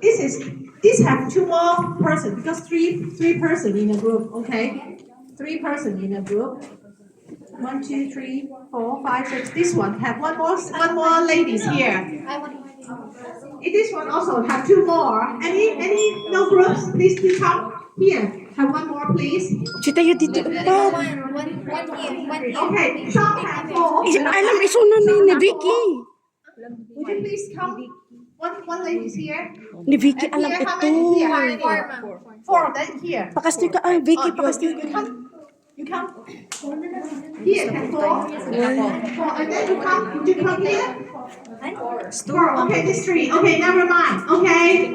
This have two more person because three person in a group. Okay, three person in a group. 1, 2, 3, 4, 5, 6. This one have one more ladies here. This one also have two more. Any no groups? Please come here. Have one more, please. Cita yun dito. Okay, some have four. Alam, isuna ni Vicky. Would you please come? One ladies here. Ni Vicky, And alam here, how ito. many here? Four of them here. Pakastoy ka, Vicky, pakastoy You ka. come. You come. Here, four. Four. And then you come. Would you come here? Four. Okay, this three. Okay, never mind. Okay.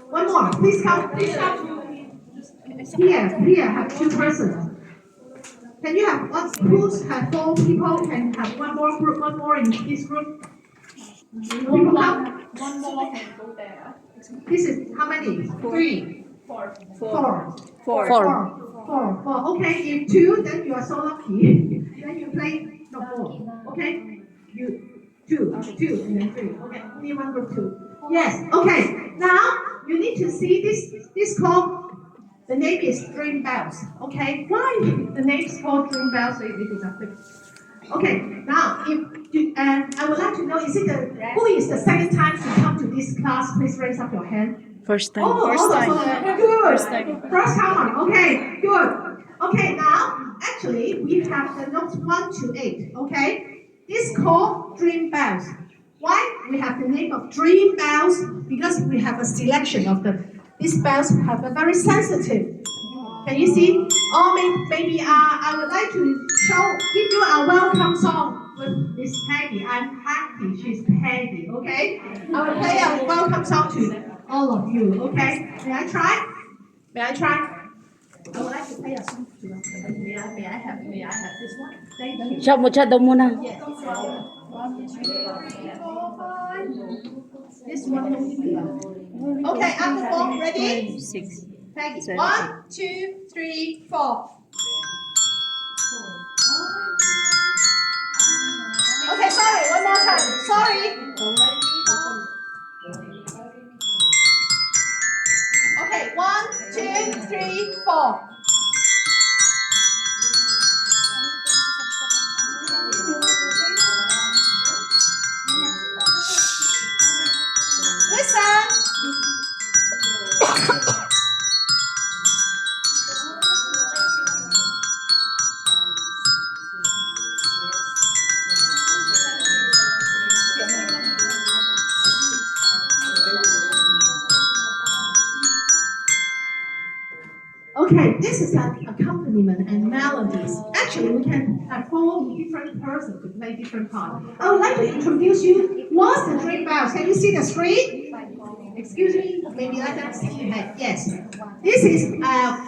One more. Please come. Please come. Here, have two persons. Can you have one who's have four people? Can have one more group, one more in this group? People come. One more can go there. This is how many? Three. Four. Okay, if two, then you are so lucky. Then you play no four. Okay, you two, and then three. Okay, only one group two. Yes. Okay. Now you need to see this. This called. The name is Dream Bells. Okay. Why the name is called Dream Bells? Okay. Now, I would like to know, who is the second time to come to this class? Please raise up your hand. First time. First time. Good. First time. Okay. Good. Okay. Now, actually, we have the notes 1 to 8. Okay. This called Dream Bells. Why we have the name of Dream Bells? Because we have a selection of these bells have a very sensitive. Can you see? Or maybe I would like to give you a welcome song with Miss Peggy. I'm happy she's Peggy. Okay. I will play a welcome song to all of you. Okay. May I try? I would like to play a song to you. May I have this one? Thank you. Siya mo, siya daw muna. Yes. 1, 2, 3, 4, 5. This one. Okay, after 4, ready? 6. Peggy. 1, 2, 3, 4. Okay, sorry, one more time. Sorry. Okay, 1, 2, 3, 4. Listen. Okay, this is an accompaniment and melodies. Actually, we can have 4 different persons to play different parts. I would like to introduce you. What's the Dream Bells? Can you see the screen? Excuse me, maybe let them see. Yes. This is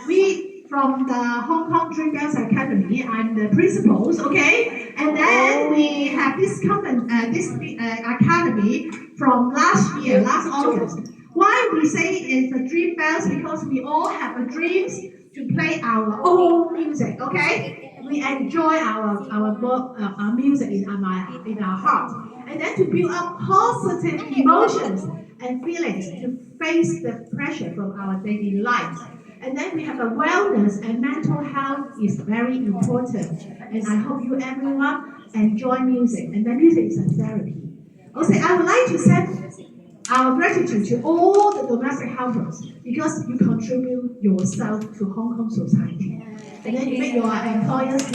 we from the HongKong Dream Bell Academy. I'm the principals, okay? And then we have this academy from last August. Why we say it's a Dream Bells? Because we all have a dreams to play our own music, okay? We enjoy our music in our heart. And then to build up positive emotions and feelings to face the pressure from our daily lives. And then we have a wellness and mental health is very important. And I hope you everyone enjoy music. And then music is a therapy. Also, I would like to send our gratitude to all the domestic helpers because you contribute yourself to Hong Kong society. And then you make your employers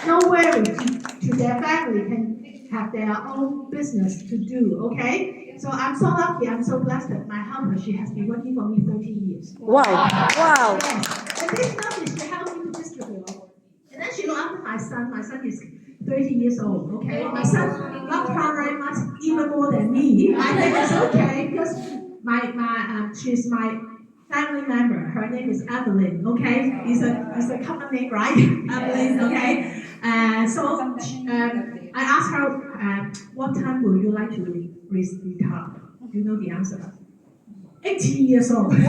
no worry to their family can have their own business to do, okay? So I'm so lucky, I'm so blessed that my helper, she has been working for me 30 years. Wow. Yes. And this knowledge she helped me to distribute. And then she looked after my son. My son is 30 years old, okay? My son loves her very much, even more than me. I think it's okay because she's my family member. Her name is Evelyn, okay? It's a common name, right? Evelyn, okay? So I asked her, what time will you like to retire? You know the answer. 80 years old. Okay,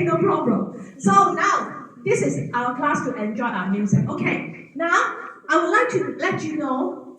no problem. So now, this is our class to enjoy our music. Okay, now I would like to let you know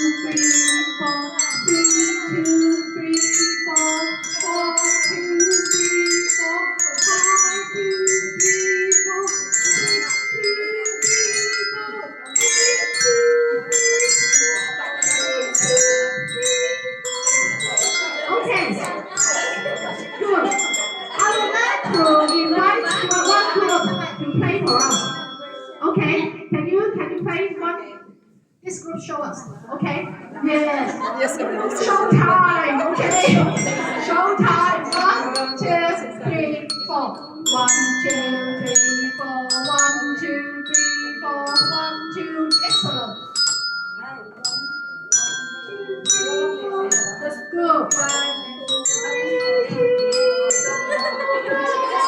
three, four. 3, 2, 3, 4. 4, 2, 3, 4. 5, 2, 3, 4. 6, 2, 3, 4. 8, 2, 3, 4. Okay. Good. I would like to invite one group to play for us. Okay. Can you play one? This group show us. Okay. Yes. Yes, Show time. Okay. Show time. 1, 2, 3, 4. 1, 2, 3, 4. 1, 2, 3, 4. 1, 2. Excellent. That's good.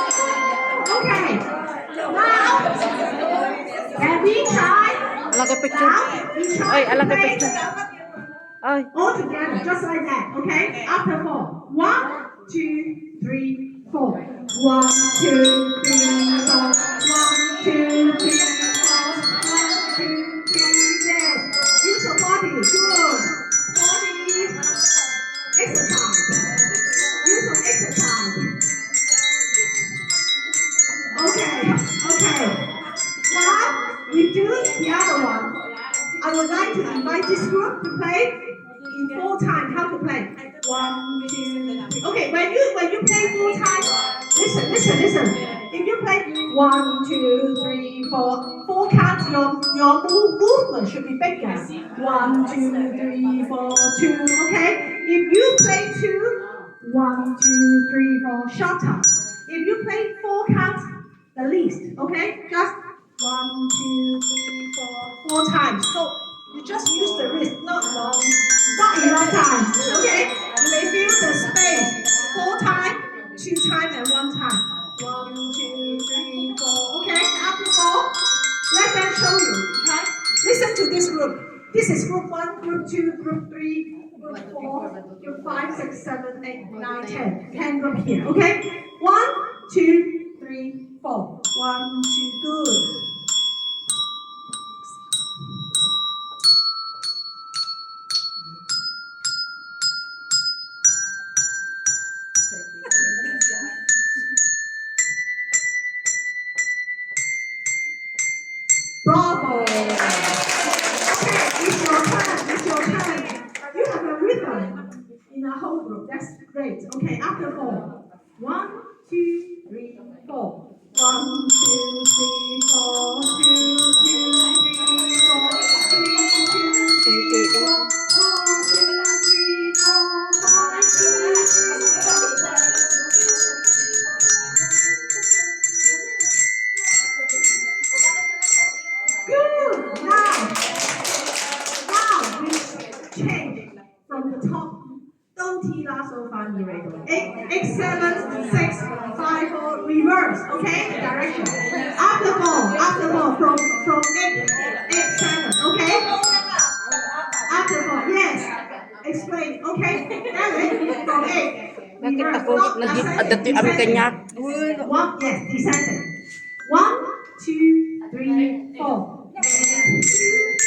Okay. Now, can we try? Alang kay picture. Now, we try Ay, to alang kay play picture. Ay. all together, just like that. Okay. After 4. 1, 2, 3, 4. 1, 2, 3, 4. 1, 2, 3, 4. 1, 2, 3. Yes. Use your body. Good. Body exercise. Use your exercise. Okay. Okay. Now we do the other one. I would like to invite this group to play in full time. How to play? 1, 2, 3. Okay, when you play full time, listen. If you play 1, 2, 3, 4. 4 counts. Your movement should be bigger. 1, 2, 3, 4, 2. Okay. If you play 2, 1, 2, 3, 4. Shorter. If you play 4 counts, the least. Okay. Just 1, 2, 3, 4. 4 times. So you just use the wrist, not enough time. Okay. You may feel the space. 4 times, 2 times, and 1 time. 1, 2, 3, 4. Okay. After 4, let them show you. Okay. Listen to this group. This is group 1, group 2, group 3, group 4, group 5, 6, 7, 8, 9, 10. 10 group here. Okay. 1, 2, 3, 4. 1, 2. Good. Bravo! Okay, it's your turn. It's your turn. You have a rhythm in a whole group. That's great. Okay, after 4. 1, 2, 3, 4. 1, 2, 3, 4. 2, 2, 3, 4. 3, 2, 3, 4. 1, 2, 3, 4. 5, 6, 7, 8. Good. Now we change from the top. 都踢拉手翻译为 8, 7, 6, 5, 4, reverse. Okay, the direction. After 4, from 8, 7. Okay. After 4, yes. Explain. Okay. David, from 8. Bakit Reverse. ako Not naging ascending, adati ang descending. kanya? 1, yes, descending. 1, 2, 3, 4. 2,